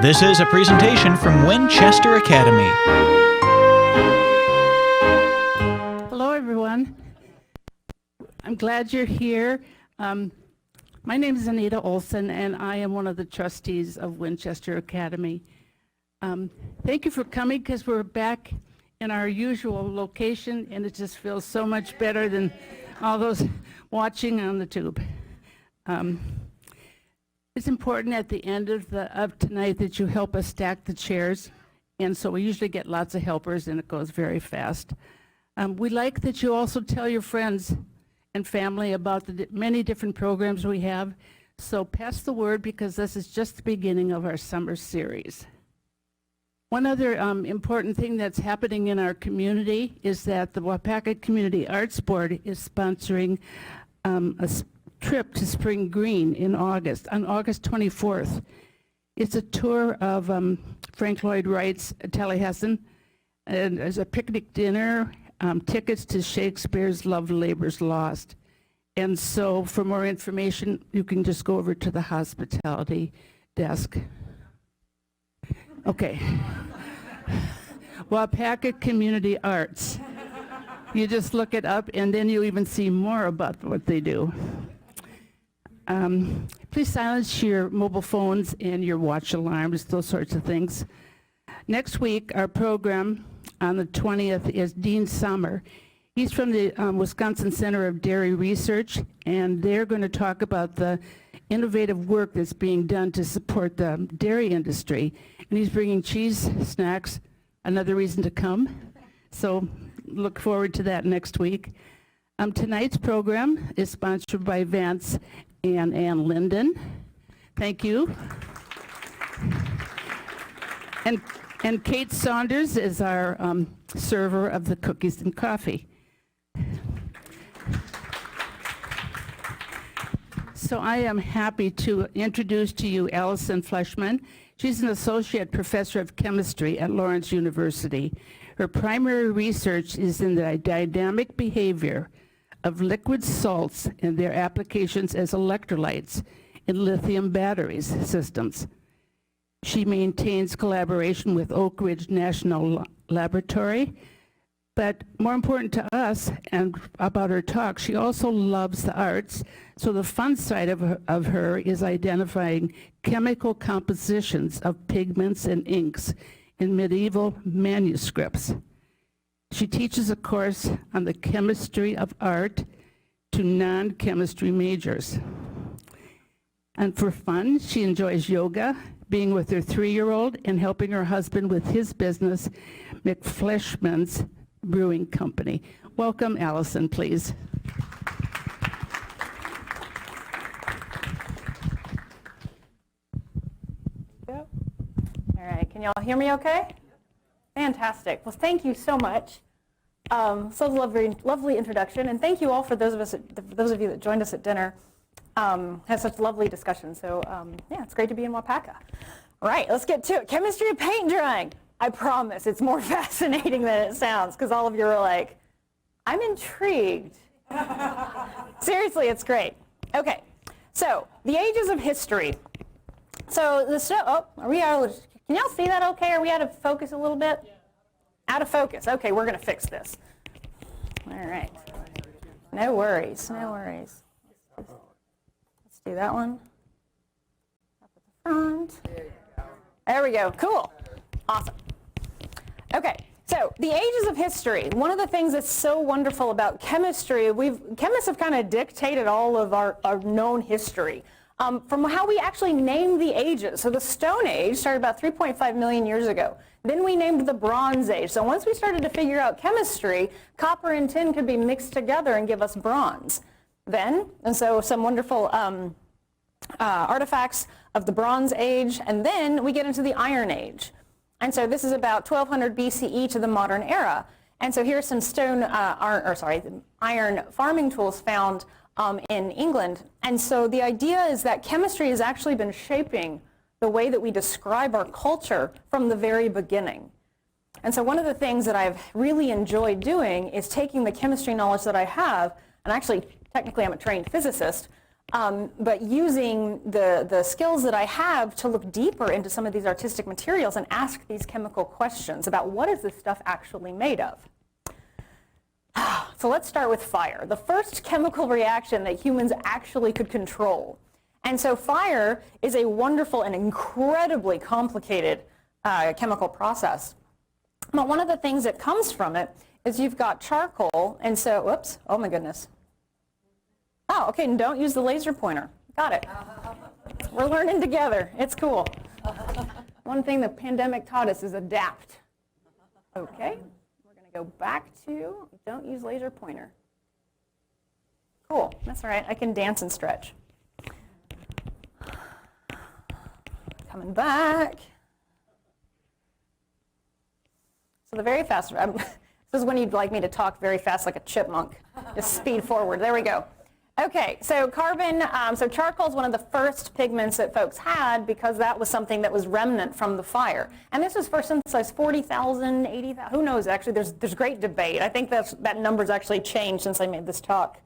This is a presentation from Winchester Academy. Hello, everyone. I'm glad you're here. My name is Anita Olson, and I am one of the trustees of Winchester Academy. Thank you for coming, because we're back in our usual location, and it just feels so much better than all those watching on the tube. It's important at the end of tonight that you help us stack the chairs, and so we usually get lots of helpers, and it goes very fast. We like that you also tell your friends and family about the many different programs we have, so pass the word, because this is just the beginning of our summer series. One other important thing that's happening in our community is that the Waupaca Community Arts Board is sponsoring a trip to Spring Green in August, on August 24th. It's a tour of Frank Lloyd Wright's Taliesin, and there's a picnic dinner, tickets to Shakespeare's Love Labour's Lost. And so for more information, you can just go over to the hospitality desk. Okay. Waupaca Community Arts. You just look it up, and then you even see more about what they do. Please silence your mobile phones and your watch alarms, those sorts of things. Next week, our program on the 20th is Dean Sommer. He's from the Wisconsin Center of Dairy Research, and they're going to talk about the innovative work that's being done to support the dairy industry. And he's bringing cheese snacks, another reason to come. So look forward to that next week. Tonight's program is sponsored by Vance and Ann Linden. Thank you. And Kate Saunders is our server of the cookies and coffee. So I am happy to introduce to you Allison Fleshman. She's an associate professor of chemistry at Lawrence University. Her primary research is in the dynamic behavior of liquid salts and their applications as electrolytes in lithium batteries systems. She maintains collaboration with Oak Ridge National Laboratory, but more important to us and about her talk, she also loves the arts, so the fun side of her is identifying chemical compositions of pigments and inks in medieval manuscripts. She teaches a course on the chemistry of art to non-chemistry majors. And for fun, she enjoys yoga, being with her 3-year-old, and helping her husband with his business, McFleshman's Brewing Company. Welcome, Allison, please. All right, can y'all hear me okay? Fantastic. Well, thank you so much. So lovely introduction, and thank you all for those of you that joined us at dinner. Had such lovely discussion. So yeah, it's great to be in Waupaca. All right, let's get to it. Chemistry of paint drying. I promise it's more fascinating than it sounds, because all of you are like, I'm intrigued. Seriously, it's great. Okay, so the ages of history. So are we out? Can y'all see that okay? Are we out of focus a little bit? Yeah. Out of focus. Okay, we're going to fix this. All right. No worries. No worries. Let's do that one. Up at the front. There we go. Cool. Awesome. Okay. So the ages of history. One of the things that's so wonderful about chemistry, chemists have kind of dictated all of our known history. From how we actually named the ages. So the Stone Age started about 3.5 million years ago. Then we named the Bronze Age. So once we started to figure out chemistry, copper and tin could be mixed together and give us bronze. And so some wonderful artifacts of the Bronze Age, and then we get into the Iron Age. And so this is about 1200 BCE to the modern era. And so here's some iron farming tools found in England. And so the idea is that chemistry has actually been shaping the way that we describe our culture from the very beginning. And so one of the things that I've really enjoyed doing is taking the chemistry knowledge that I have, and actually technically I'm a trained physicist, but using the skills that I have to look deeper into some of these artistic materials and ask these chemical questions about what is this stuff actually made of. So let's start with fire, the first chemical reaction that humans actually could control. And so fire is a wonderful and incredibly complicated chemical process. But one of the things that comes from it is you've got charcoal, and so, whoops, oh my goodness. Oh, okay, and don't use the laser pointer. Got it. We're learning together. It's cool. One thing the pandemic taught us is adapt. Okay, we're going to go back to don't use laser pointer. Cool, that's all right. I can dance and stretch. Coming back. So the very fast, this is when you'd like me to talk very fast like a chipmunk. Just speed forward. There we go. Okay, so carbon, so charcoal is one of the first pigments that folks had because that was something that was remnant from the fire. And this was first synthesized 40,000, 80,000, who knows actually, there's great debate. I think that number's actually changed since I made this talk.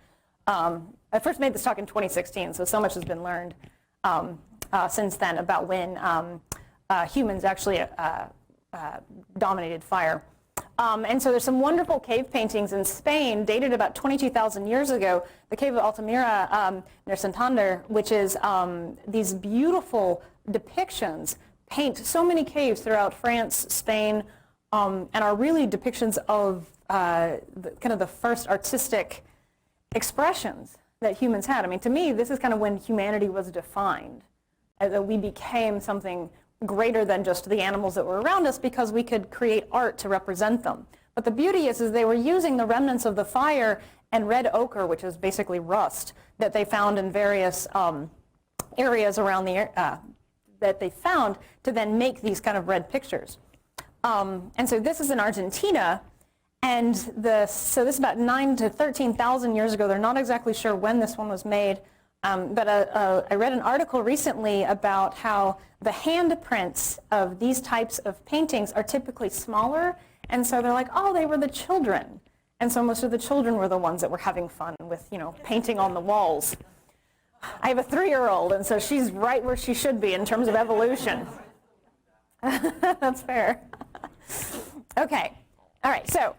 I first made this talk in 2016, so much has been learned since then about when humans actually dominated fire. And so there's some wonderful cave paintings in Spain dated about 22,000 years ago. The cave of Altamira near Santander, which is these beautiful depictions, paint so many caves throughout France, Spain, and are really depictions of kind of the first artistic expressions that humans had. I mean, to me, this is kind of when humanity was defined, that we became something greater than just the animals that were around us because we could create art to represent them. But the beauty is they were using the remnants of the fire and red ochre, which is basically rust, that they found in various areas around the that they found to then make these kind of red pictures. And so this is in Argentina, and so this is about 9,000 to 13,000 years ago. They're not exactly sure when this one was made. But I read an article recently about how the handprints of these types of paintings are typically smaller, and so they're like, oh, they were the children. And so most of the children were the ones that were having fun with, painting on the walls. I have a 3-year-old, and so she's right where she should be in terms of evolution. That's fair. Okay, all right, so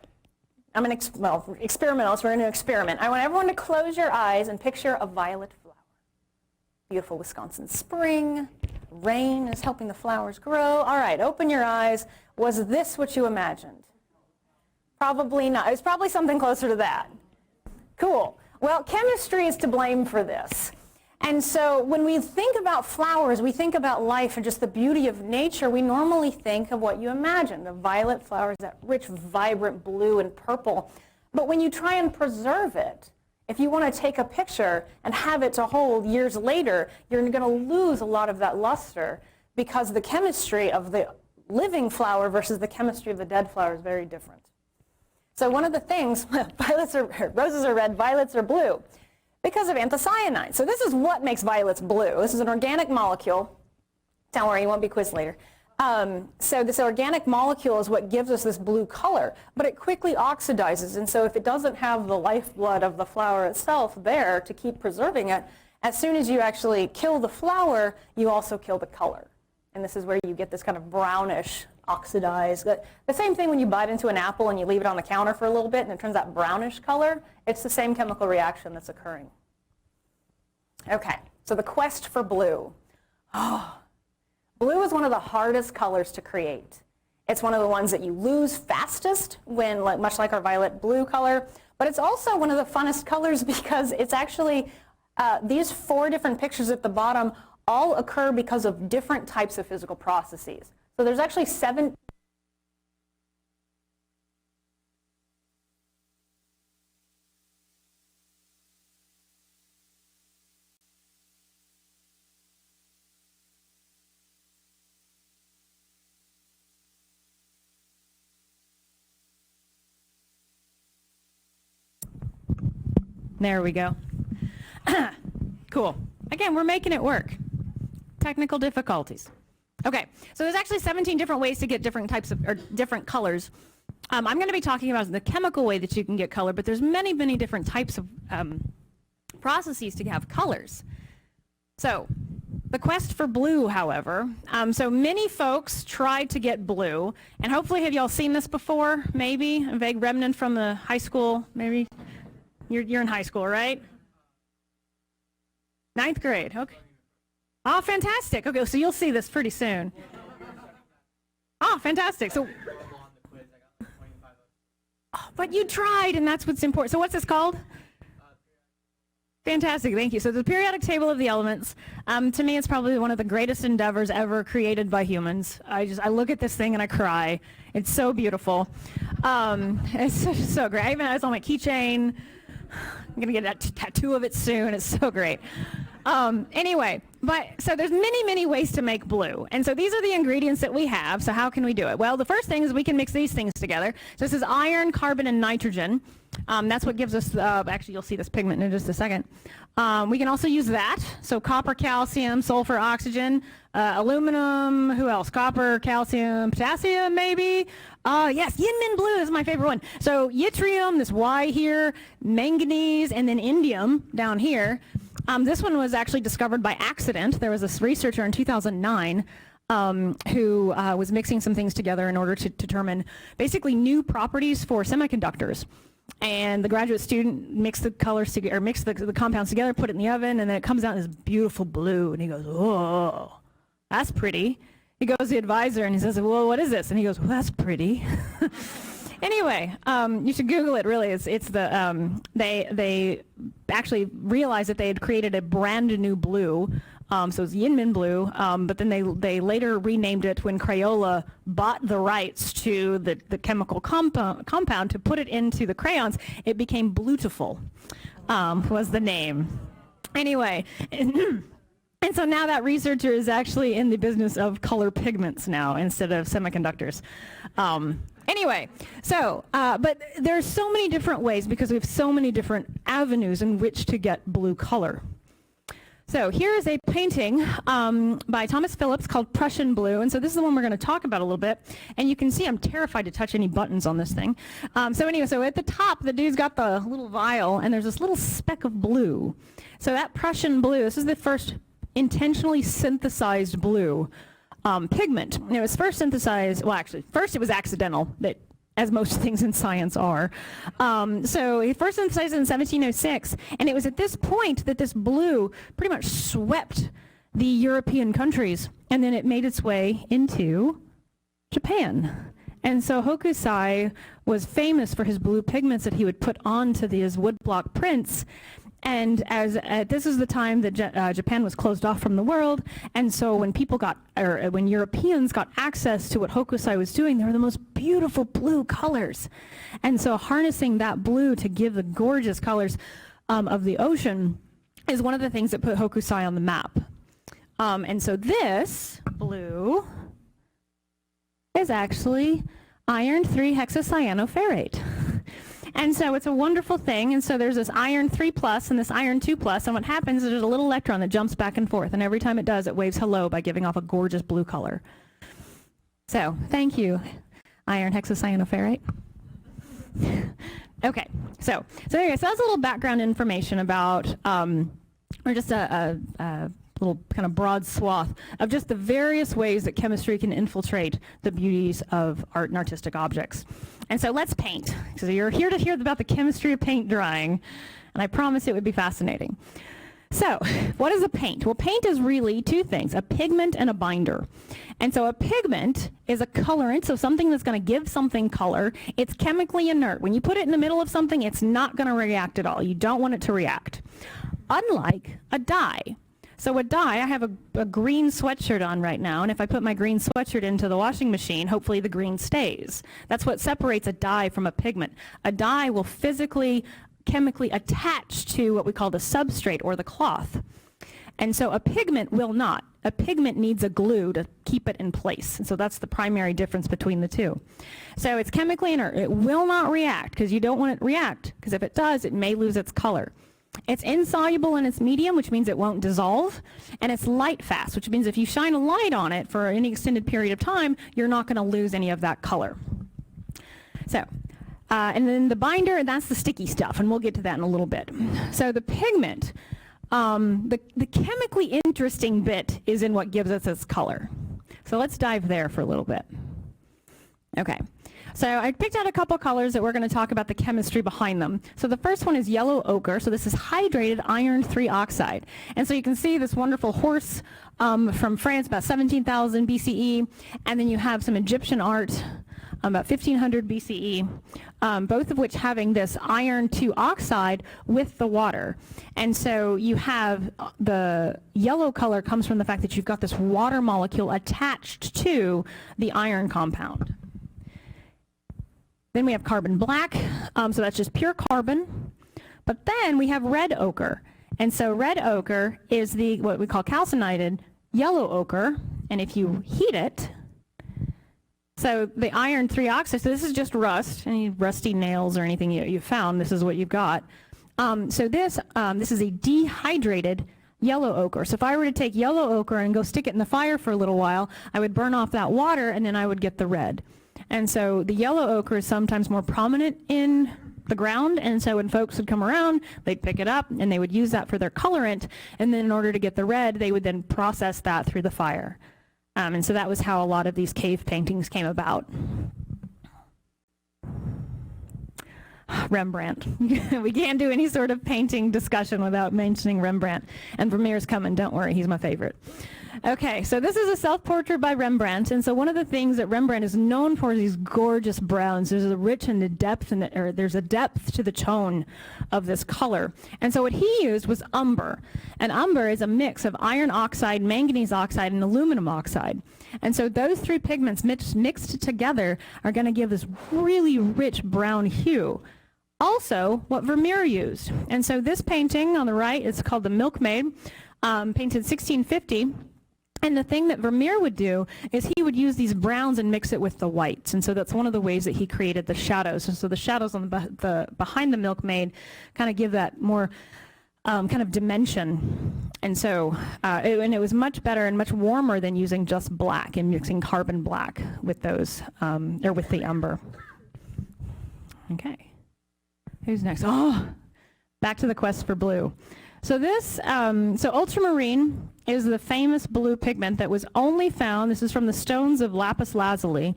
I'm an experimentalist. We're going to experiment. I want everyone to close your eyes and picture a violet flower. Beautiful Wisconsin spring. Rain is helping the flowers grow. All right, open your eyes. Was this what you imagined? Probably not. It was probably something closer to that. Cool. Well, chemistry is to blame for this. And so when we think about flowers, we think about life and just the beauty of nature, we normally think of what you imagine, the violet flowers, that rich, vibrant blue and purple. But when you try and preserve it, if you want to take a picture and have it to hold years later, you're going to lose a lot of that luster because the chemistry of the living flower versus the chemistry of the dead flower is very different. So one of the things, roses are red, violets are blue, because of anthocyanins. So this is what makes violets blue. This is an organic molecule. Don't worry, you won't be quizzed later. So this organic molecule is what gives us this blue color, but it quickly oxidizes, and so if it doesn't have the lifeblood of the flower itself there to keep preserving it, as soon as you actually kill the flower, you also kill the color. And this is where you get this kind of brownish, oxidized. The same thing when you bite into an apple and you leave it on the counter for a little bit and it turns out brownish color. It's the same chemical reaction that's occurring. Okay, so the quest for blue. Blue is one of the hardest colors to create. It's one of the ones that you lose fastest when, much like our violet blue color, but it's also one of the funnest colors because it's actually, these 4 different pictures at the bottom all occur because of different types of physical processes. So there's actually 7. There we go. Cool. Again, we're making it work. Technical difficulties. Okay, so there's actually 17 different ways to get different types of, or different colors. I'm going to be talking about the chemical way that you can get color, but there's many, many different types of processes to have colors. So the quest for blue, however, so many folks tried to get blue, and hopefully have y'all seen this before, maybe, a vague remnant from the high school, maybe? You're in high school, right? 9th grade, okay. Oh, fantastic. Okay, so you'll see this pretty soon. Oh, fantastic. So, oh, but you tried, and that's what's important. So what's this called? Fantastic, thank you. So the periodic table of the elements, to me, it's probably one of the greatest endeavors ever created by humans. I look at this thing and I cry. It's so beautiful. It's so great. I even have it on my keychain. I'm gonna get a tattoo of it soon. It's so great. Anyway, so there's many ways to make blue. And so these are the ingredients that we have. So how can we do it? Well, the first thing is we can mix these things together. So this is iron, carbon, and nitrogen. That's what gives us, actually you'll see this pigment in just a second. We can also use that. So copper, calcium, sulfur, oxygen, aluminum, who else? Copper, calcium, potassium, maybe? Yes, yin min blue is my favorite one. So yttrium, this Y here, manganese, and then indium down here. This one was actually discovered by accident. There was this researcher in 2009 who was mixing some things together in order to determine basically new properties for semiconductors. And the graduate student mixed the colors together, or mixed the compounds together, put it in the oven, and then it comes out in this beautiful blue. And he goes, "Oh, that's pretty." He goes to the advisor and he says, "Well, what is this?" And he goes, "Well, that's pretty." Anyway, you should Google it. Really, it's the they actually realized that they had created a brand new blue. So it's yin min blue, but then they later renamed it when Crayola bought the rights to the chemical compound to put it into the crayons. It became Bluetiful, was the name. Anyway, and so now that researcher is actually in the business of color pigments now instead of semiconductors. Anyway, so, but there's so many different ways because we have so many different avenues in which to get blue color. So here is a painting by Thomas Phillips called Prussian Blue, and so this is the one we're going to talk about a little bit. And you can see I'm terrified to touch any buttons on this thing. So anyway, so at the top, the dude's got the little vial, and there's this little speck of blue. So that Prussian Blue, this is the first intentionally synthesized blue pigment. It was first synthesized, well actually, first it was accidental, that as most things in science are. So he first synthesized it in 1706, and it was at this point that this blue pretty much swept the European countries, and then it made its way into Japan. And so Hokusai was famous for his blue pigments that he would put onto these woodblock prints. And as this is the time that Japan was closed off from the world, and so when people got, or when Europeans got access to what Hokusai was doing, they were the most beautiful blue colors. And so harnessing that blue to give the gorgeous colors of the ocean is one of the things that put Hokusai on the map. And so this blue is actually iron 3-hexacyanoferrate. And so it's a wonderful thing, and so there's this iron 3+ and this iron 2+, and what happens is there's a little electron that jumps back and forth, and every time it does, it waves hello by giving off a gorgeous blue color. So, thank you, iron hexacyanoferrate. Okay, so anyway, so that's a little background information about, or just a little kind of broad swath of just the various ways that chemistry can infiltrate the beauties of art and artistic objects. And so let's paint. So you're here to hear about the chemistry of paint drying, and I promise it would be fascinating. So what is a paint? Well, paint is really two things, a pigment and a binder. And so a pigment is a colorant, so something that's going to give something color. It's chemically inert. When you put it in the middle of something, it's not going to react at all. You don't want it to react. Unlike a dye. So a dye, I have a green sweatshirt on right now, and if I put my green sweatshirt into the washing machine, hopefully the green stays. That's what separates a dye from a pigment. A dye will physically, chemically attach to what we call the substrate or the cloth. And so a pigment will not. A pigment needs a glue to keep it in place. And so that's the primary difference between the two. So it's chemically inert. It will not react because you don't want it to react, because if it does, it may lose its color. It's insoluble in its medium, which means it won't dissolve, and it's light fast, which means if you shine a light on it for any extended period of time, you're not going to lose any of that color. So And then the binder, that's the sticky stuff, and we'll get to that in a little bit. So the pigment, the chemically interesting bit is in what gives us its color. So let's dive there for a little bit. Okay. So I picked out a couple colors that we're going to talk about the chemistry behind them. So the first one is yellow ochre. So this is hydrated iron 3 oxide. And so you can see this wonderful horse from France, about 17,000 BCE. And then you have some Egyptian art, about 1500 BCE, both of which having this iron 2 oxide with the water. And so you have the yellow color comes from the fact that you've got this water molecule attached to the iron compound. Then we have carbon black, so that's just pure carbon. But then we have red ochre. And so red ochre is what we call calcined yellow ochre. And if you heat it, so the iron 3 oxide, so this is just rust, any rusty nails or anything you found, this is what you've got. So this is a dehydrated yellow ochre. So if I were to take yellow ochre and go stick it in the fire for a little while, I would burn off that water and then I would get the red. And so the yellow ochre is sometimes more prominent in the ground, and so when folks would come around, they'd pick it up and they would use that for their colorant, and then in order to get the red, they would then process that through the fire. And so that was how a lot of these cave paintings came about. Rembrandt. We can't do any sort of painting discussion without mentioning Rembrandt. And Vermeer's coming, don't worry, he's my favorite. Okay, so this is a self-portrait by Rembrandt, and so one of the things that Rembrandt is known for is these gorgeous browns. There's a rich and a depth, there's a depth to the tone of this color. And so what he used was umber, and umber is a mix of iron oxide, manganese oxide, and aluminum oxide. And so those 3 pigments mixed together are going to give this really rich brown hue. Also, what Vermeer used. And so this painting on the right is called The Milkmaid, painted 1650. And the thing that Vermeer would do is he would use these browns and mix it with the whites. And so that's one of the ways that he created the shadows. And so the shadows on the behind the Milkmaid kind of give that more kind of dimension. And so it was much better and much warmer than using just black and mixing carbon black with those, or with the umber. Okay. Who's next? Oh, back to the quest for blue. So this, ultramarine is the famous blue pigment that was only found, this is from the stones of lapis lazuli,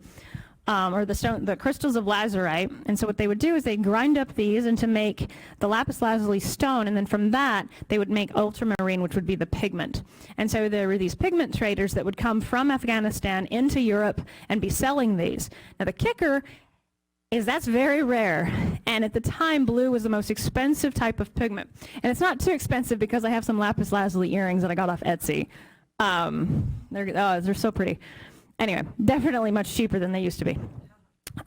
or the crystals of lazurite. And so what they would do is they'd grind up these and to make the lapis lazuli stone, and then from that they would make ultramarine, which would be the pigment. And so there were these pigment traders that would come from Afghanistan into Europe and be selling these. Now the kicker is that's very rare, and at the time blue was the most expensive type of pigment. And it's not too expensive because I have some lapis lazuli earrings that I got off Etsy. They're so pretty. Anyway, definitely much cheaper than they used to be.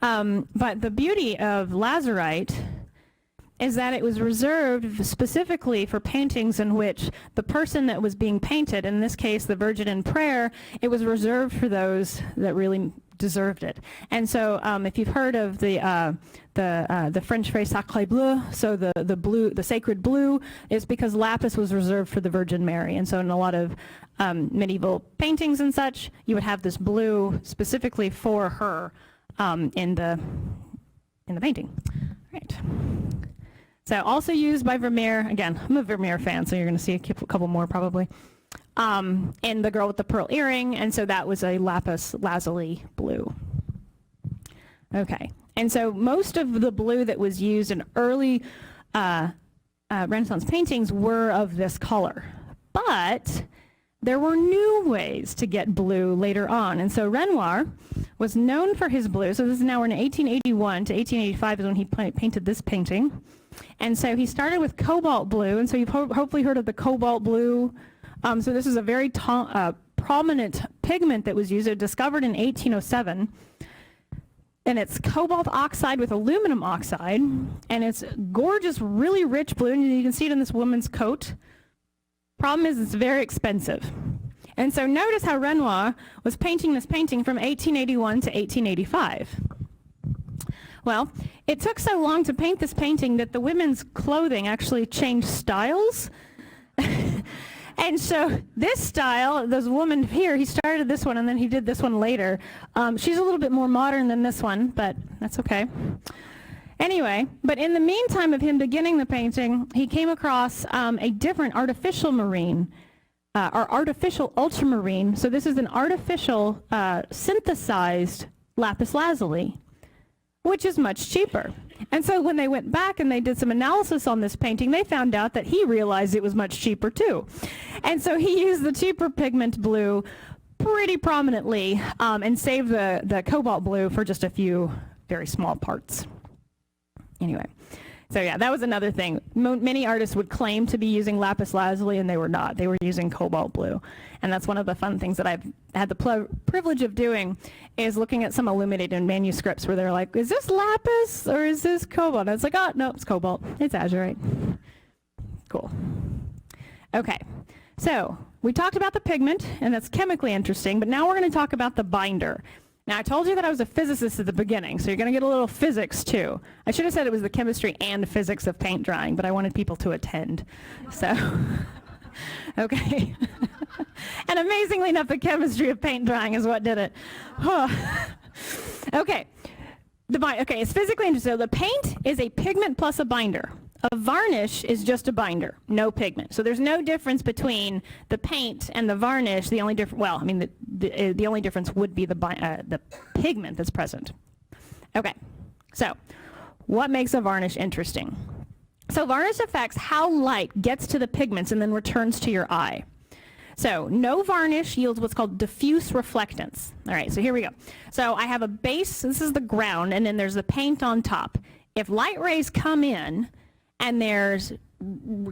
But the beauty of lazurite is that it was reserved specifically for paintings in which the person that was being painted, in this case the Virgin in Prayer, it was reserved for those that really deserved it. And so if you've heard of the French phrase sacré bleu, so the blue, the sacred blue, is because lapis was reserved for the Virgin Mary. And so in a lot of medieval paintings and such, you would have this blue specifically for her in the painting. Right. So also used by Vermeer. Again, I'm a Vermeer fan, so you're going to see a couple more probably. And the girl with the pearl earring, and so that was a lapis lazuli blue. Okay, and so most of the blue that was used in early Renaissance paintings were of this color, but there were new ways to get blue later on. And so Renoir was known for his blue. So this is now we're in 1881 to 1885 is when he painted this painting. And so he started with cobalt blue, and so you've hopefully heard of the cobalt blue. So this is a very prominent pigment that was used, discovered in 1807. And it's cobalt oxide with aluminum oxide, and it's gorgeous, really rich blue, and you can see it in this woman's coat. Problem is it's very expensive. And so notice how Renoir was painting this painting from 1881 to 1885. Well, it took so long to paint this painting that the women's clothing actually changed styles. And so this style, this woman here, he started this one and then he did this one later. She's a little bit more modern than this one, but that's okay. Anyway, but in the meantime of him beginning the painting, he came across a different artificial marine, or artificial ultramarine. So this is an artificial synthesized lapis lazuli, which is much cheaper. And so when they went back and they did some analysis on this painting, they found out that he realized it was much cheaper too. And so he used the cheaper pigment blue pretty prominently and saved the cobalt blue for just a few very small parts. Anyway, so yeah, that was another thing. Many artists would claim to be using lapis lazuli, and they were not. They were using cobalt blue. And that's one of the fun things that I've had the privilege of doing, is looking at some illuminated manuscripts where they're like, is this lapis or is this cobalt? And it's like, oh, no, it's cobalt. It's azurite. Cool. Okay, so we talked about the pigment, and that's chemically interesting, but now we're going to talk about the binder. Now, I told you that I was a physicist at the beginning, so you're going to get a little physics, too. I should have said it was the chemistry and physics of paint drying, but I wanted people to attend. So, okay. And amazingly enough, the chemistry of paint drying is what did it. Okay. Okay, it's physically interesting. So the paint is a pigment plus a binder. A varnish is just a binder, no pigment. So there's no difference between the paint and the varnish. The only difference, well, I mean, the only difference would be the pigment that's present. Okay, so what makes a varnish interesting? So varnish affects how light gets to the pigments and then returns to your eye. So no varnish yields what's called diffuse reflectance. All right, so here we go. So I have a base, this is the ground, and then there's the paint on top. If light rays come in, and there's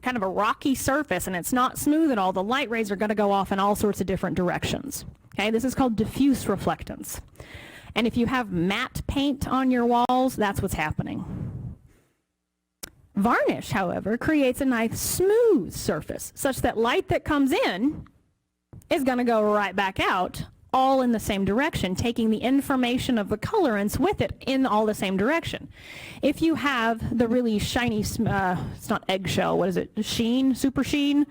kind of a rocky surface and it's not smooth at all, the light rays are going to go off in all sorts of different directions. Okay, this is called diffuse reflectance. And if you have matte paint on your walls, that's what's happening. Varnish, however, creates a nice smooth surface such that light that comes in is going to go right back out, all in the same direction, taking the information of the colorants with it in all the same direction. If you have the really shiny, it's not eggshell, what is it, sheen, super sheen?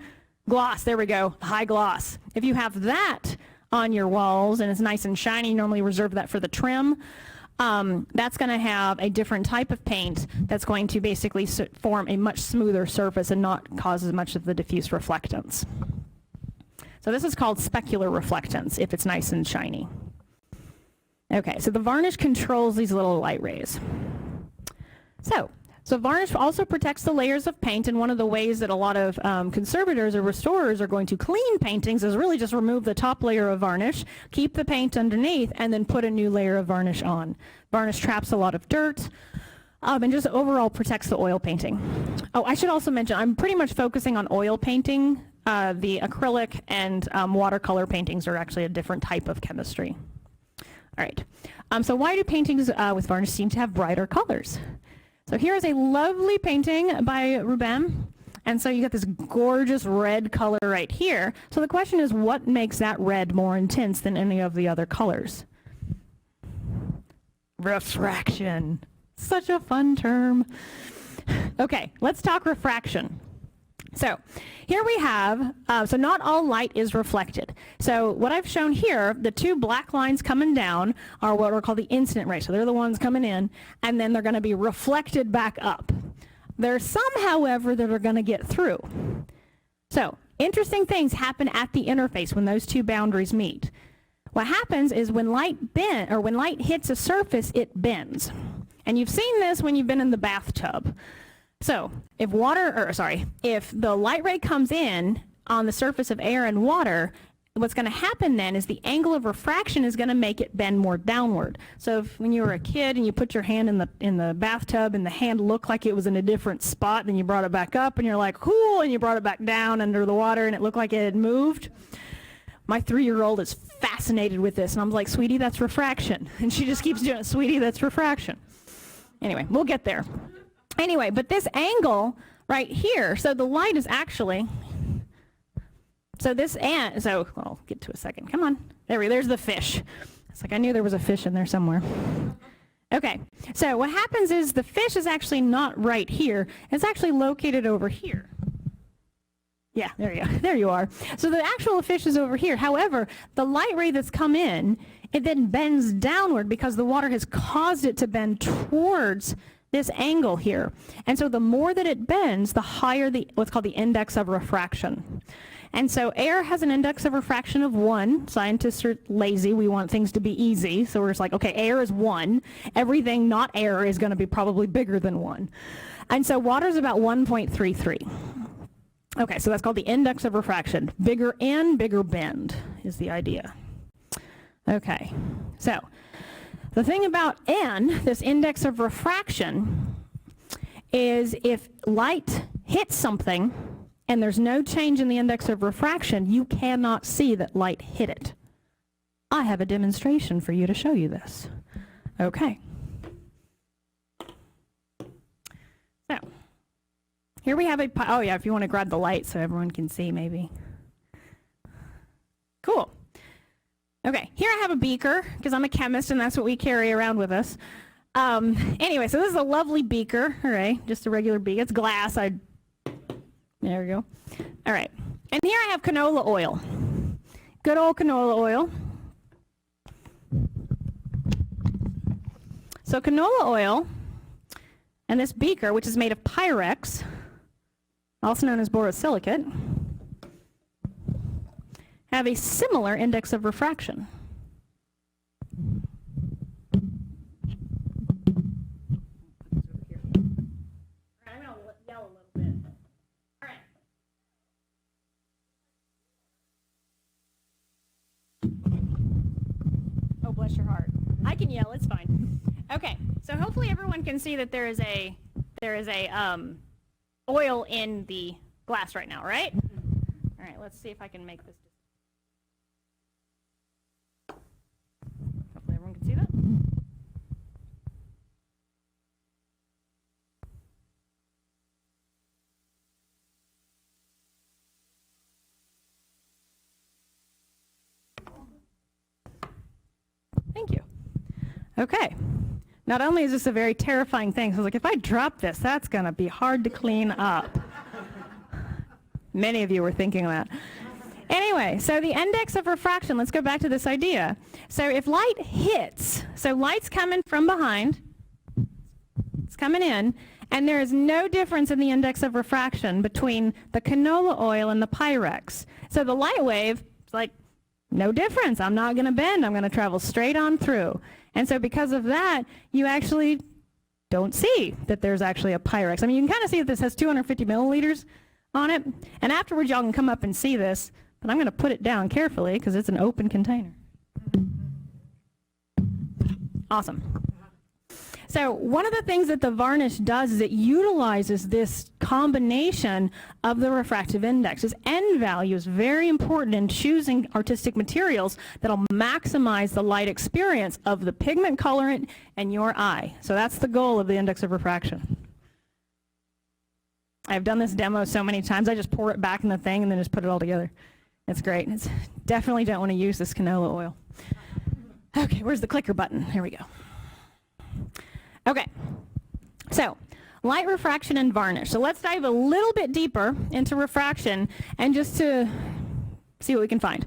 Gloss, there we go, high gloss. If you have that on your walls and it's nice and shiny, normally reserve that for the trim, that's going to have a different type of paint that's going to basically form a much smoother surface and not cause as much of the diffuse reflectance. So this is called specular reflectance if it's nice and shiny. Okay, so the varnish controls these little light rays. So varnish also protects the layers of paint, and one of the ways that a lot of conservators or restorers are going to clean paintings is really just remove the top layer of varnish, keep the paint underneath, and then put a new layer of varnish on. Varnish traps a lot of dirt, and just overall protects the oil painting. Oh, I should also mention, I'm pretty much focusing on oil painting. The acrylic and watercolor paintings are actually a different type of chemistry. All right, so why do paintings with varnish seem to have brighter colors? So here is a lovely painting by Rubin, and so you get this gorgeous red color right here. So the question is, what makes that red more intense than any of the other colors? Refraction. Such a fun term. Okay, let's talk refraction. So here we have, so not all light is reflected. So what I've shown here, the two black lines coming down are what are called the incident rays. So they're the ones coming in, and then they're going to be reflected back up. There are some, however, that are going to get through. So interesting things happen at the interface when those two boundaries meet. What happens is when light hits a surface, it bends. And you've seen this when you've been in the bathtub. So if the light ray comes in on the surface of air and water, what's going to happen then is the angle of refraction is going to make it bend more downward. So when you were a kid and you put your hand in the bathtub and the hand looked like it was in a different spot, then you brought it back up and you're like, cool, and you brought it back down under the water and it looked like it had moved. My 3-year-old is fascinated with this, and I'm like, sweetie, that's refraction. And she just keeps doing it, sweetie, that's refraction. Anyway, we'll get there. Anyway, but this angle right here, so the light is actually, I'll get to a second. Come on. There's the fish. It's like I knew there was a fish in there somewhere. Okay, so what happens is the fish is actually not right here. It's actually located over here. Yeah, there you are. So the actual fish is over here. However, the light ray that's come in, it then bends downward because the water has caused it to bend towards this angle here. And so the more that it bends, the higher the what's called the index of refraction. And so air has an index of refraction of 1. Scientists are lazy. We want things to be easy. So we're just like, okay, air is 1. Everything not air is going to be probably bigger than 1. And so water is about 1.33. Okay, so that's called the index of refraction. Bigger in, bigger bend is the idea. Okay, so the thing about N, this index of refraction, is if light hits something and there's no change in the index of refraction, you cannot see that light hit it. I have a demonstration for you to show you this. Okay. So, here we have a, oh yeah, if you want to grab the light so everyone can see maybe. Cool. Okay, here I have a beaker, because I'm a chemist and that's what we carry around with us. Anyway, so this is a lovely beaker, all right, just a regular beaker. It's glass. There we go. All right, and here I have canola oil. Good old canola oil. So canola oil and this beaker, which is made of Pyrex, also known as borosilicate, have a similar index of refraction. I'm going to yell a little bit. All right. Oh, bless your heart. I can yell, it's fine. Okay, so hopefully everyone can see that there is a oil in the glass right now, right? All right, let's see if I can make this. Hopefully everyone can see that. Thank you. Okay. Not only is this a very terrifying thing, so I was like, if I drop this, that's going to be hard to clean up. Many of you were thinking that. Anyway, so the index of refraction, let's go back to this idea. So if light hits, so light's coming from behind, it's coming in, and there is no difference in the index of refraction between the canola oil and the Pyrex. So the light wave, it's like, no difference. I'm not going to bend. I'm going to travel straight on through. And so because of that, you actually don't see that there's actually a Pyrex. I mean, you can kind of see that this has 250 milliliters on it. And afterwards, y'all can come up and see this. But I'm going to put it down carefully because it's an open container. Awesome. So one of the things that the varnish does is it utilizes this combination of the refractive index. This N value is very important in choosing artistic materials that'll maximize the light experience of the pigment colorant and your eye. So that's the goal of the index of refraction. I've done this demo so many times, I just pour it back in the thing and then just put it all together. It's great. Definitely don't want to use this canola oil. Okay, where's the clicker button? Here we go. Okay, so light refraction and varnish. So let's dive a little bit deeper into refraction and just to see what we can find.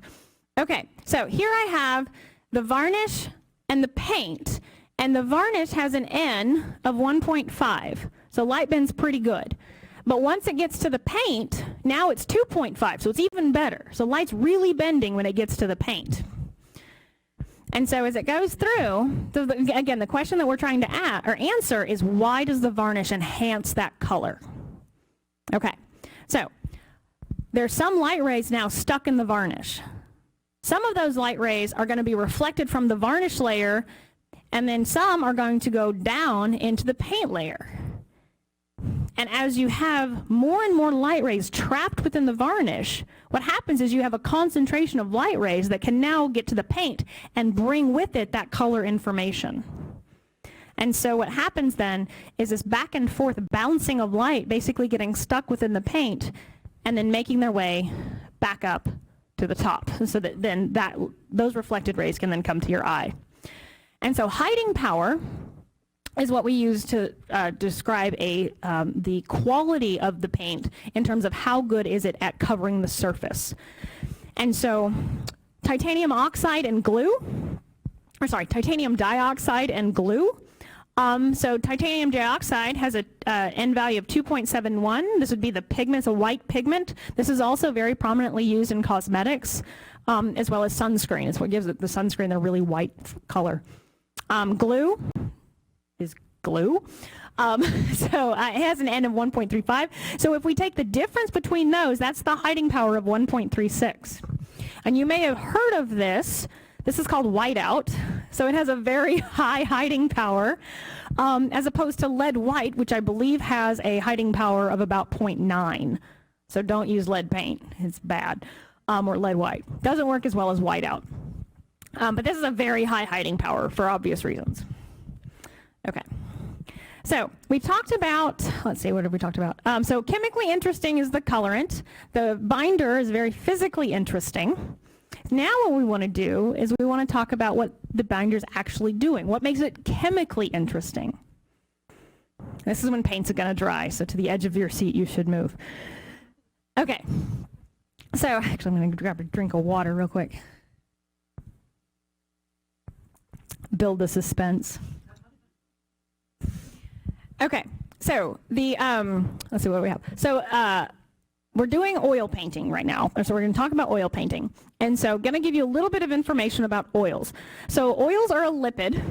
Okay, so here I have the varnish and the paint, and the varnish has an N of 1.5, so light bends pretty good. But once it gets to the paint, now it's 2.5, so it's even better. So light's really bending when it gets to the paint. And so as it goes through, again, the question that we're trying to answer is, why does the varnish enhance that color? Okay, so there's some light rays now stuck in the varnish. Some of those light rays are going to be reflected from the varnish layer, and then some are going to go down into the paint layer. And as you have more and more light rays trapped within the varnish, what happens is you have a concentration of light rays that can now get to the paint and bring with it that color information. And so what happens then is this back and forth bouncing of light basically getting stuck within the paint and then making their way back up to the top, so that then those reflected rays can then come to your eye. And so hiding power is what we use to describe the quality of the paint in terms of how good is it at covering the surface. And so titanium dioxide and glue So titanium dioxide has a N value of 2.71. This would be the pigment, a white pigment. This is also very prominently used in cosmetics, as well as sunscreen. It's what gives it the sunscreen a really white color. Glue is glue. So it has an N of 1.35. So if we take the difference between those, that's the hiding power of 1.36. And you may have heard of this. This is called whiteout. So it has a very high hiding power, as opposed to lead white, which I believe has a hiding power of about 0.9. So don't use lead paint. It's bad. Or lead white. Doesn't work as well as whiteout. But this is a very high hiding power for obvious reasons. Okay. So we talked about, let's see, what have we talked about? So chemically interesting is the colorant. The binder is very physically interesting. Now what we want to do is we want to talk about what the binder is actually doing. What makes it chemically interesting? This is when paint's going to dry, so to the edge of your seat you should move. Okay. So actually I'm going to grab a drink of water real quick. Build the suspense. Okay, so the, let's see what we have. So we're doing oil painting right now. So we're going to talk about oil painting. And so going to give you a little bit of information about oils. So oils are a lipid.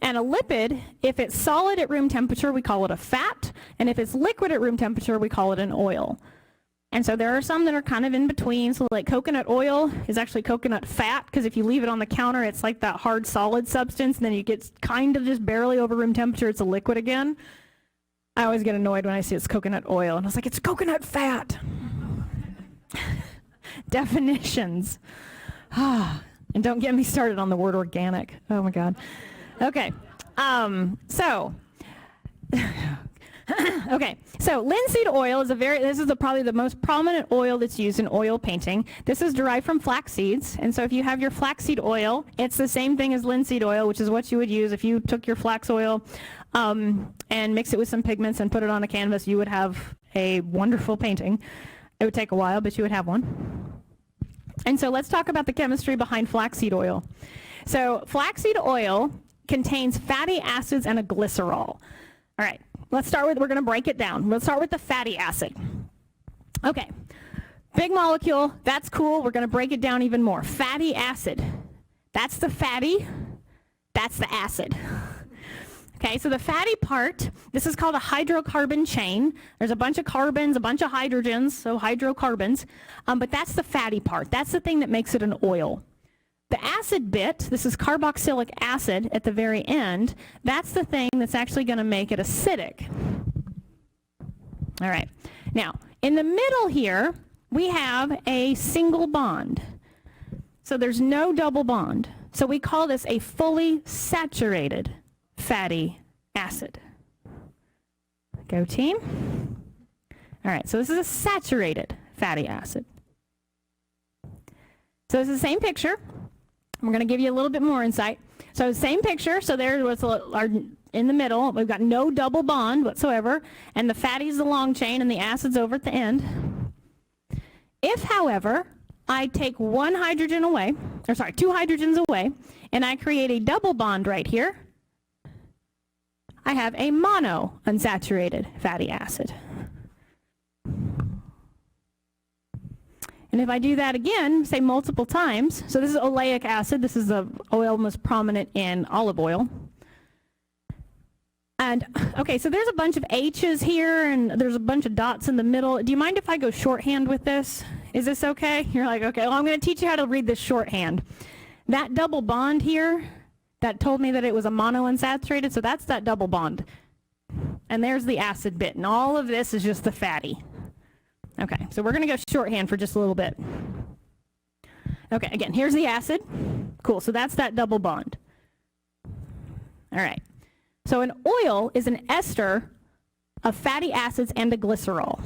And a lipid, if it's solid at room temperature, we call it a fat. And if it's liquid at room temperature, we call it an oil. And so there are some that are kind of in between. So like coconut oil is actually coconut fat, because if you leave it on the counter, it's like that hard solid substance. And then you get kind of just barely over room temperature, it's a liquid again. I always get annoyed when I see it's coconut oil. And I was like, it's coconut fat. Definitions. And don't get me started on the word organic. Oh my God. Okay. Okay, so linseed oil is probably the most prominent oil that's used in oil painting. This is derived from flax seeds, and so if you have your flaxseed oil, it's the same thing as linseed oil, which is what you would use if you took your flax oil and mix it with some pigments and put it on a canvas. You would have a wonderful painting. It would take a while, but you would have one. And so let's talk about the chemistry behind flaxseed oil. So flaxseed oil contains fatty acids and a glycerol. All right. We're going to break it down. We'll start with the fatty acid. Okay, big molecule, that's cool. We're going to break it down even more. Fatty acid, that's the fatty, that's the acid. Okay, so the fatty part, this is called a hydrocarbon chain. There's a bunch of carbons, a bunch of hydrogens, so hydrocarbons, but that's the fatty part. That's the thing that makes it an oil. The acid bit, this is carboxylic acid at the very end, that's the thing that's actually going to make it acidic. All right. Now, in the middle here, we have a single bond. So there's no double bond. So we call this a fully saturated fatty acid. Go team. All right, so this is a saturated fatty acid. So it's the same picture. We're going to give you a little bit more insight. So same picture. So there was our, in the middle. We've got no double bond whatsoever. And the fatty's the long chain and the acid's over at the end. If, however, I take one hydrogen away, or sorry, two hydrogens away, and I create a double bond right here, I have a monounsaturated fatty acid. And if I do that again, say multiple times, so this is oleic acid. This is the oil most prominent in olive oil. And, okay, so there's a bunch of H's here, and there's a bunch of dots in the middle. Do you mind if I go shorthand with this? Is this okay? You're like, okay, well, I'm going to teach you how to read this shorthand. That double bond here, that told me that it was a monounsaturated, so that's that double bond. And there's the acid bit, and all of this is just the fatty. Okay, so we're going to go shorthand for just a little bit. Okay, again, here's the acid. Cool, so that's that double bond. All right, so an oil is an ester of fatty acids and a glycerol.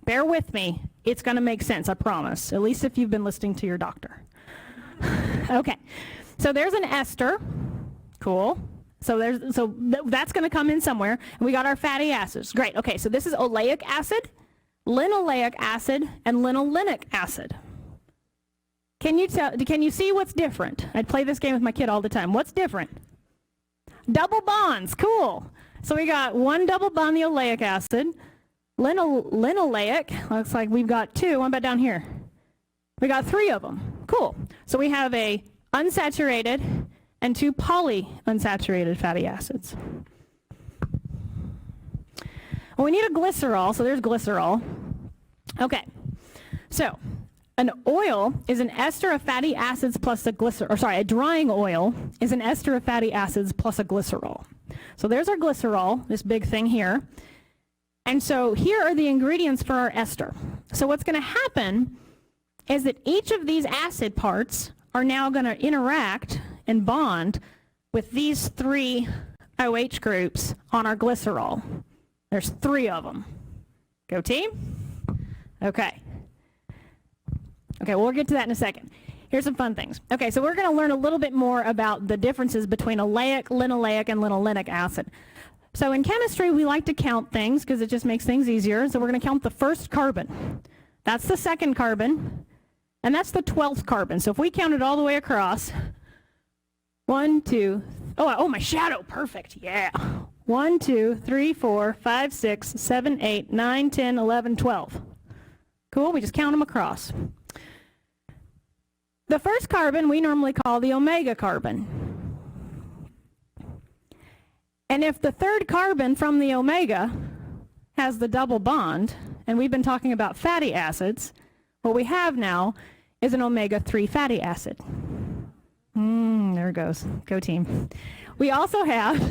Bear with me, it's going to make sense, I promise, at least if you've been listening to your doctor. Okay, so there's an ester. Cool. So that's going to come in somewhere, and we got our fatty acids. Great, okay, so this is oleic acid, linoleic acid, and linolenic acid. Can you see what's different? I play this game with my kid all the time. What's different? Double bonds, cool. So we got one double bond, the oleic acid. Linoleic, looks like we've got two. What about down here? We got three of them. Cool. So we have a unsaturated and two polyunsaturated fatty acids. Well, we need a glycerol, so there's glycerol. Okay, so an oil is an ester of fatty acids plus a a drying oil is an ester of fatty acids plus a glycerol. So there's our glycerol, this big thing here. And so here are the ingredients for our ester. So what's going to happen is that each of these acid parts are now going to interact and bond with these three OH groups on our glycerol. There's three of them. Go team. Okay. Okay, we'll get to that in a second. Here's some fun things. Okay, so we're going to learn a little bit more about the differences between oleic, linoleic, and linolenic acid. So in chemistry, we like to count things because it just makes things easier. So we're going to count the first carbon. That's the second carbon, and that's the 12th carbon. So if we count it all the way across, 1, 2, oh, my shadow, perfect, yeah. 1, 2, 3, 4, 5, 6, 7, 8, 9, 10, 11, 12. Cool, we just count them across. The first carbon we normally call the omega carbon. And if the third carbon from the omega has the double bond, and we've been talking about fatty acids, what we have now is an omega-3 fatty acid. There it goes. Go team. We also have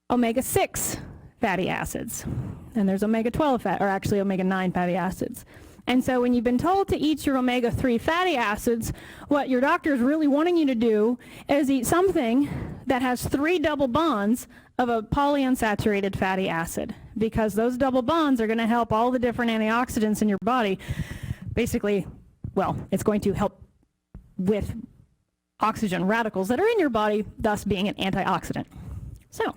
omega-6 fatty acids. And there's omega-12 or actually omega-9 fatty acids. And so when you've been told to eat your omega-3 fatty acids, what your doctor is really wanting you to do is eat something that has 3 double bonds of a polyunsaturated fatty acid, because those double bonds are going to help all the different antioxidants in your body. Basically, well, it's going to help with oxygen radicals that are in your body, thus being an antioxidant. So,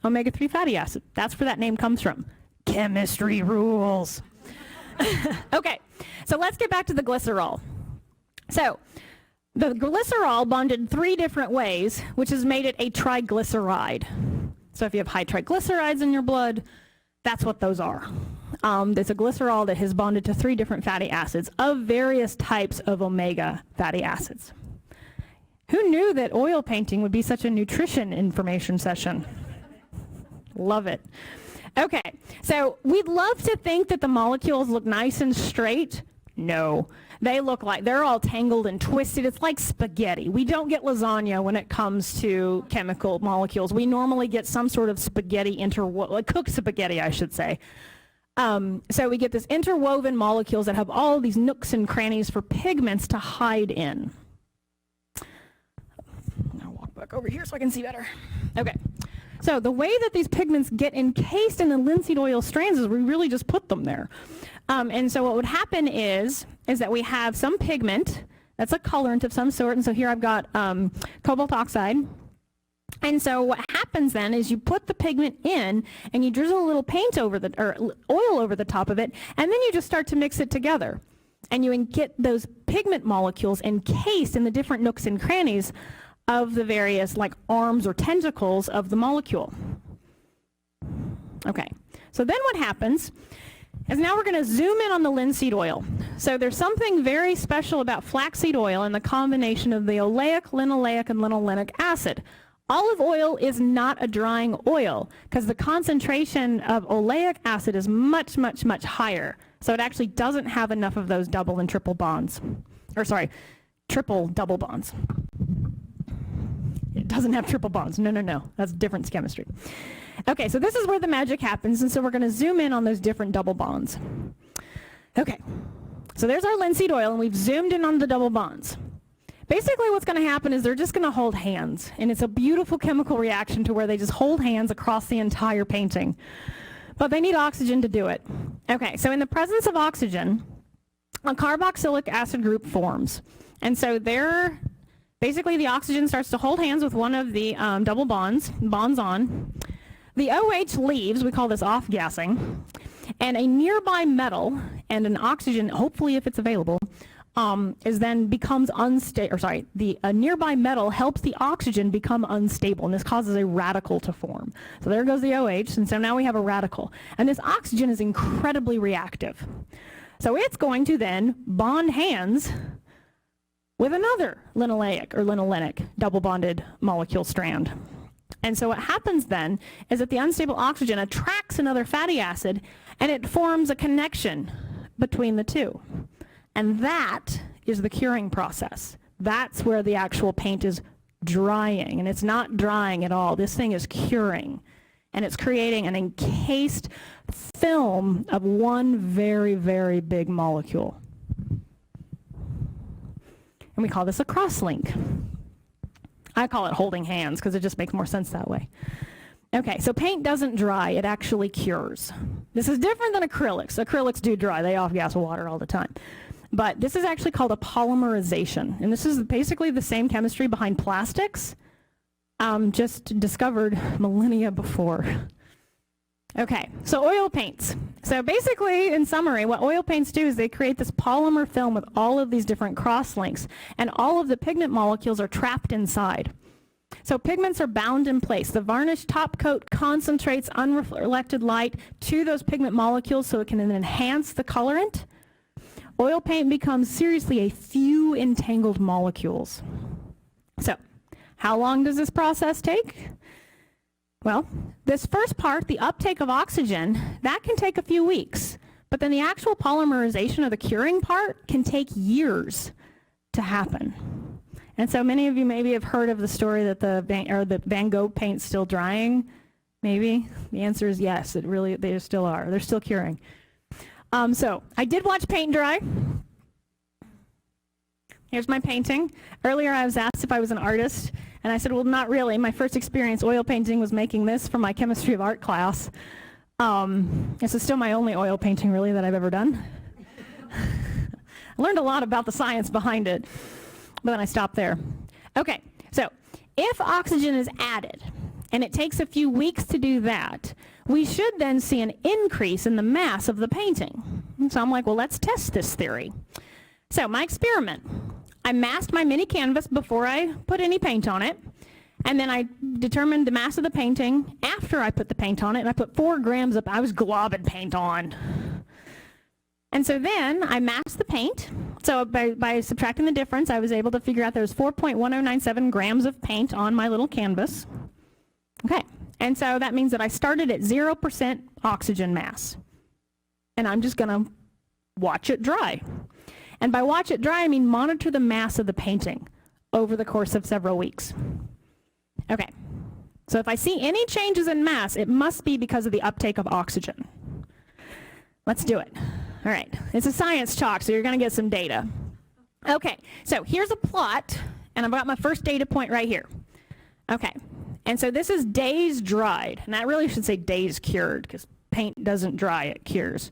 omega-3 fatty acid, that's where that name comes from. Chemistry rules. Okay, so let's get back to the glycerol. So, the glycerol bonded 3 different ways, which has made it a triglyceride. So if you have high triglycerides in your blood, that's what those are. There's a glycerol that has bonded to 3 different fatty acids of various types of omega fatty acids. Who knew that oil painting would be such a nutrition information session? Love it. Okay, so we'd love to think that the molecules look nice and straight. No, they look like they're all tangled and twisted. It's like spaghetti. We don't get lasagna when it comes to chemical molecules. We normally get some sort of spaghetti, cooked spaghetti, I should say. So we get this interwoven molecules that have all these nooks and crannies for pigments to hide in. I'll walk back over here so I can see better. Okay. So the way that these pigments get encased in the linseed oil strands is we really just put them there. And so what would happen is that we have some pigment that's a colorant of some sort. And so here I've got cobalt oxide. And so what happens then is you put the pigment in and you drizzle a little paint over oil over the top of it, and then you just start to mix it together. And you get those pigment molecules encased in the different nooks and crannies of the various arms or tentacles of the molecule. Okay, so then what happens is now we're going to zoom in on the linseed oil. So there's something very special about flaxseed oil and the combination of the oleic, linoleic, and linolenic acid. Olive oil is not a drying oil because the concentration of oleic acid is much, much, much higher. So it actually doesn't have enough of those double and triple bonds. Triple double bonds. It doesn't have triple bonds. No. That's different chemistry. Okay, so this is where the magic happens, and so we're going to zoom in on those different double bonds. Okay, so there's our linseed oil, and we've zoomed in on the double bonds. Basically what's going to happen is they're just going to hold hands, and it's a beautiful chemical reaction to where they just hold hands across the entire painting. But they need oxygen to do it. Okay, so in the presence of oxygen, a carboxylic acid group forms. And so basically the oxygen starts to hold hands with one of the double bonds on. The OH leaves, we call this off-gassing, and a nearby metal and an oxygen, hopefully if it's available, is then becomes unstable, or sorry, a nearby metal helps the oxygen become unstable, and this causes a radical to form. So there goes the OH, and so now we have a radical. And this oxygen is incredibly reactive. So it's going to then bond hands with another linoleic or linolenic double bonded molecule strand. And so what happens then is that the unstable oxygen attracts another fatty acid, and it forms a connection between the two. And that is the curing process. That's where the actual paint is drying. And it's not drying at all. This thing is curing. And it's creating an encased film of one very, very big molecule. And we call this a cross-link. I call it holding hands because it just makes more sense that way. Okay, so paint doesn't dry, it actually cures. This is different than acrylics. Acrylics do dry, they off-gas water all the time. But this is actually called a polymerization. And this is basically the same chemistry behind plastics, just discovered millennia before. Okay, so oil paints. So basically, in summary, what oil paints do is they create this polymer film with all of these different cross-links, and all of the pigment molecules are trapped inside. So pigments are bound in place. The varnish top coat concentrates unreflected light to those pigment molecules so it can then enhance the colorant. Oil paint becomes seriously a few entangled molecules. So, how long does this process take? Well, this first part, the uptake of oxygen, that can take a few weeks. But then the actual polymerization of the curing part can take years to happen. And so many of you maybe have heard of the story that the Van Gogh paint's still drying. Maybe. The answer is yes, they still are. They're still curing. So I did watch paint dry. Here's my painting. Earlier I was asked if I was an artist, and I said, well, not really. My first experience oil painting was making this for my chemistry of art class. This is still my only oil painting, really, that I've ever done. I learned a lot about the science behind it, but then I stopped there. Okay, so if oxygen is added, and it takes a few weeks to do that, we should then see an increase in the mass of the painting. And so I'm like, well, let's test this theory. So my experiment, I masked my mini canvas before I put any paint on it, and then I determined the mass of the painting after I put the paint on it, and I put 4 grams of, I was globbing paint on. And so then I masked the paint. So by subtracting the difference, I was able to figure out there was 4.1097 grams of paint on my little canvas. Okay, and so that means that I started at 0% oxygen mass. And I'm just gonna watch it dry. And by watch it dry, I mean monitor the mass of the painting over the course of several weeks. Okay, so if I see any changes in mass, it must be because of the uptake of oxygen. Let's do it. All right, it's a science talk, so you're gonna get some data. Okay, so here's a plot, and I've got my first data point right here. Okay, and so this is days dried, and I really should say days cured, because paint doesn't dry, it cures.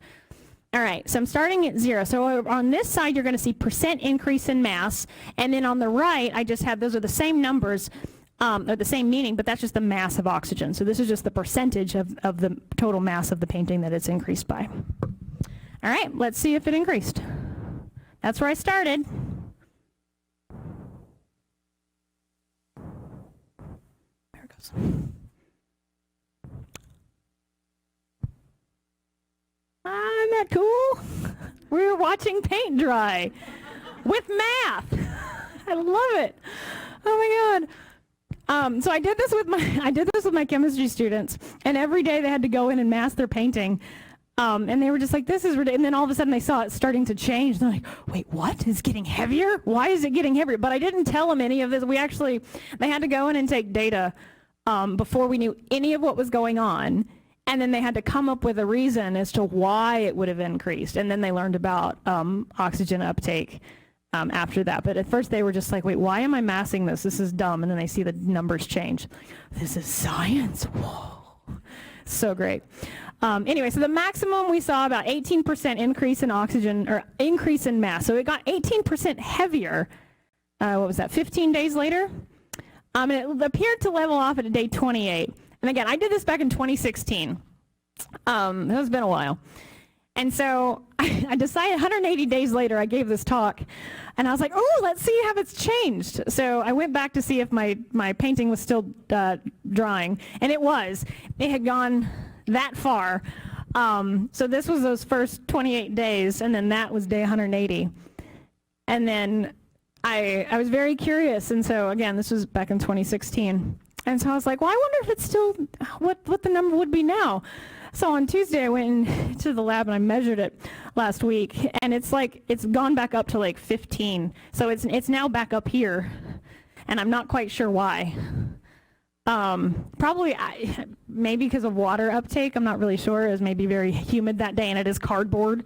All right, so I'm starting at 0. So on this side, you're gonna see % increase in mass, and then on the right, I just have, those are the same numbers, or the same meaning, but that's just the mass of oxygen. So this is just the percentage of the total mass of the painting that it's increased by. All right, let's see if it increased. That's where I started. There it goes. Isn't that cool? We were watching paint dry with math. I love it. Oh my God. So I did this with my chemistry students, and every day they had to go in and mask their painting. And they were just like, this is ridiculous. And then all of a sudden they saw it starting to change. They're like, wait, what? It's getting heavier? Why is it getting heavier? But I didn't tell them any of this. They had to go in and take data before we knew any of what was going on. And then they had to come up with a reason as to why it would have increased. And then they learned about oxygen uptake after that. But at first they were just like, wait, why am I massing this? This is dumb. And then they see the numbers change. This is science. Whoa. So great. Anyway, so the maximum we saw about 18% increase in oxygen, or increase in mass. So it got 18% heavier, what was that, 15 days later? And it appeared to level off at day 28. And again, I did this back in 2016. It has been a while. And so I decided 180 days later, I gave this talk, and I was like, oh, let's see how it's changed. So I went back to see if my painting was still drying, and it was. It had gone that far. So this was those first 28 days, and then that was day 180. And then I was very curious, and so again, this was back in 2016. And so I was like, well, I wonder if it's still, what the number would be now. So on Tuesday, I went into the lab and I measured it last week, and it's like, it's gone back up to like 15. So it's now back up here, and I'm not quite sure why. Probably maybe because of water uptake. I'm not really sure. It was maybe very humid that day, and it is cardboard.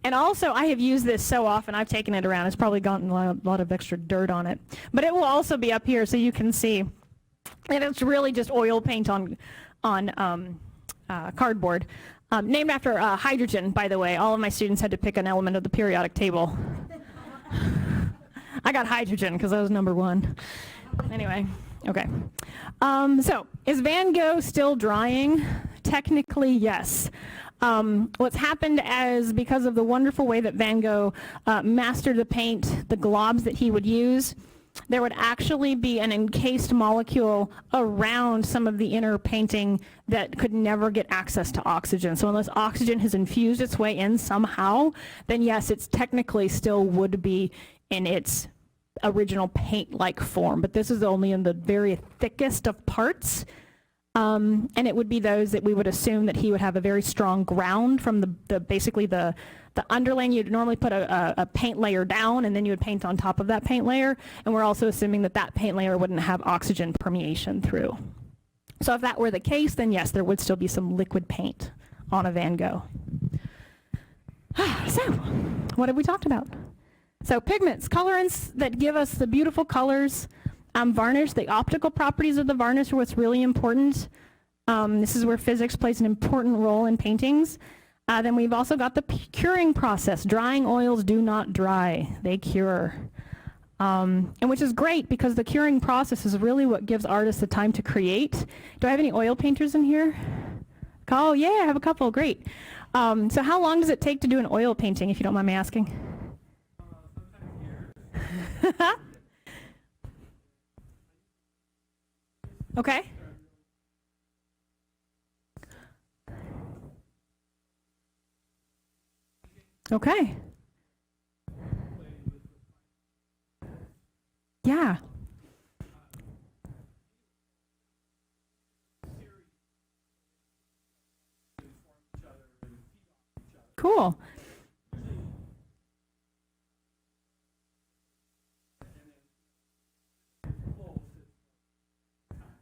And also, I have used this so often, I've taken it around. It's probably gotten a lot of extra dirt on it. But it will also be up here, so you can see. And it's really just oil paint on cardboard. Named after hydrogen, by the way. All of my students had to pick an element of the periodic table. I got hydrogen because I was number 1. Anyway, okay. So, is Van Gogh still drying? Technically, yes. What's happened is because of the wonderful way that Van Gogh mastered the paint, the globs that he would use, there would actually be an encased molecule around some of the inner painting that could never get access to oxygen. So unless oxygen has infused its way in somehow, then yes, it's technically still would be in its original paint-like form. But this is only in the very thickest of parts. And it would be those that we would assume that he would have a very strong ground from basically the underlaying. You'd normally put a paint layer down, and then you would paint on top of that paint layer. And we're also assuming that that paint layer wouldn't have oxygen permeation through. So if that were the case, then yes, there would still be some liquid paint on a Van Gogh. So, what have we talked about? So pigments, colorants that give us the beautiful colors. Varnish, the optical properties of the varnish are what's really important. This is where physics plays an important role in paintings. Then we've also got the curing process. Drying oils do not dry, they cure. And which is great because the curing process is really what gives artists the time to create. Do I have any oil painters in here? Oh yeah, I have a couple, great. So how long does it take to do an oil painting, if you don't mind me asking? Sometimes years. Okay. Okay. Yeah. Cool.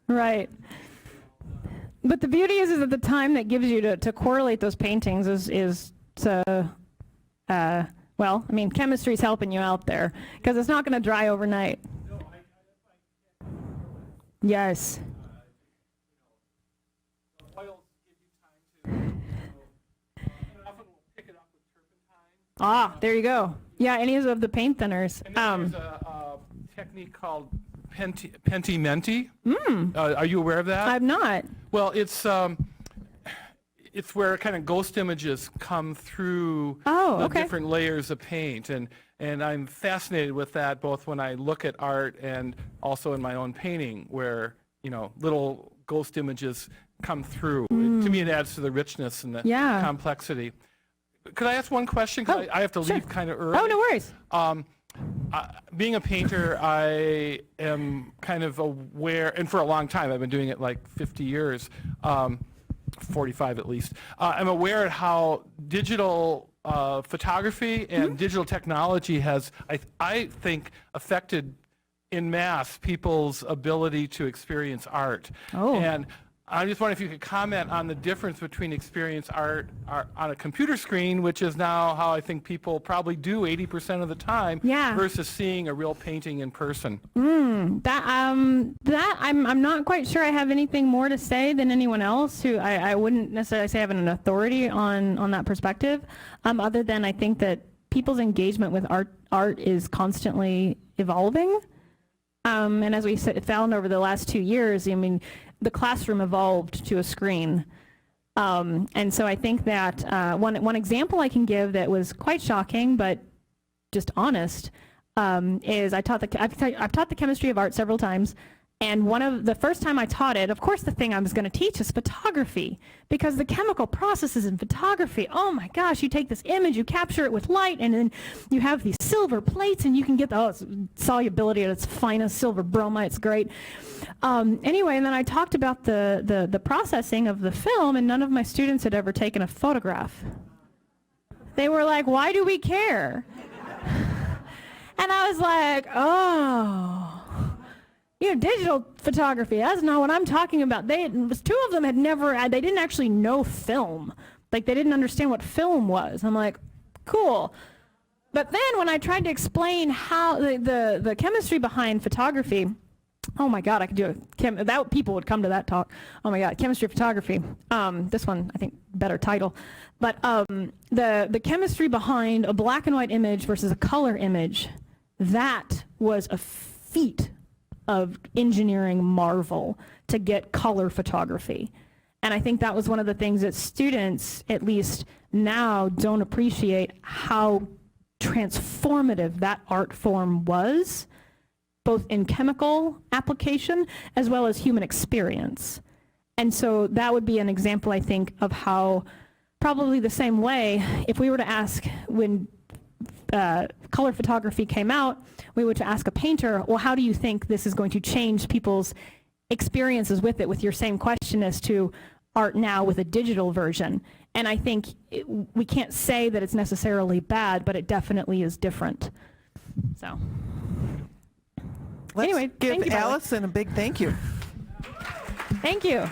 Right. But the beauty is that the time that gives you to correlate those paintings is to, well, I mean, chemistry's helping you out there because it's not going to dry overnight. Yes. Oils give you time to, often we'll pick it up with turpentine. Ah, there you go. Yeah, any of the paint thinners. And then there's a technique called pentimenti. Are you aware of that? I'm not. Well, it's where kind of ghost images come through the different layers of paint, and I'm fascinated with that both when I look at art and also in my own painting, where little ghost images come through. To me, it adds to the richness and the complexity. Could I ask one question? 'Cause I have to leave kind of early. Oh, no worries. Being a painter, I am kind of aware, and for a long time, I've been doing it like 50 years, 45 at least. I'm aware of how digital photography and digital technology has, I think, affected en masse people's ability to experience art. And I just wonder if you could comment on the difference between experience art on a computer screen, which is now how I think people probably do 80% of the time, versus seeing a real painting in person. That I'm not quite sure I have anything more to say than anyone else who I wouldn't necessarily say I have an authority on that perspective, other than I think that people's engagement with art is constantly evolving. And as we found over the last 2 years, I mean, the classroom evolved to a screen. And so I think that one example I can give that was quite shocking, but just honest, is I've taught the chemistry of art several times. And the first time I taught it, of course the thing I was going to teach is photography, because the chemical processes in photography, oh my gosh, you take this image, you capture it with light, and then you have these silver plates, and you can get the solubility at its finest, silver bromide, it's great. Anyway, and then I talked about the processing of the film, and none of my students had ever taken a photograph. They were like, why do we care? And I was like, oh. Digital photography, that's not what I'm talking about. Two of them they didn't actually know film. Like, they didn't understand what film was. I'm like, cool. But then when I tried to explain how the chemistry behind photography, oh my God, I could do people would come to that talk. Oh my God, chemistry of photography. This one, I think, better title. But the chemistry behind a black and white image versus a color image, that was a feat of engineering marvel to get color photography. And I think that was one of the things that students, at least now, don't appreciate how transformative that art form was, both in chemical application as well as human experience. And so that would be an example, I think, of how, probably the same way, if we were to ask when color photography came out, we were to ask a painter, well, how do you think this is going to change people's experiences with it, with your same question as to art now with a digital version? And I think we can't say that it's necessarily bad, but it definitely is different. So Let's anyway, give thank you, Allison a big thank you. Thank you.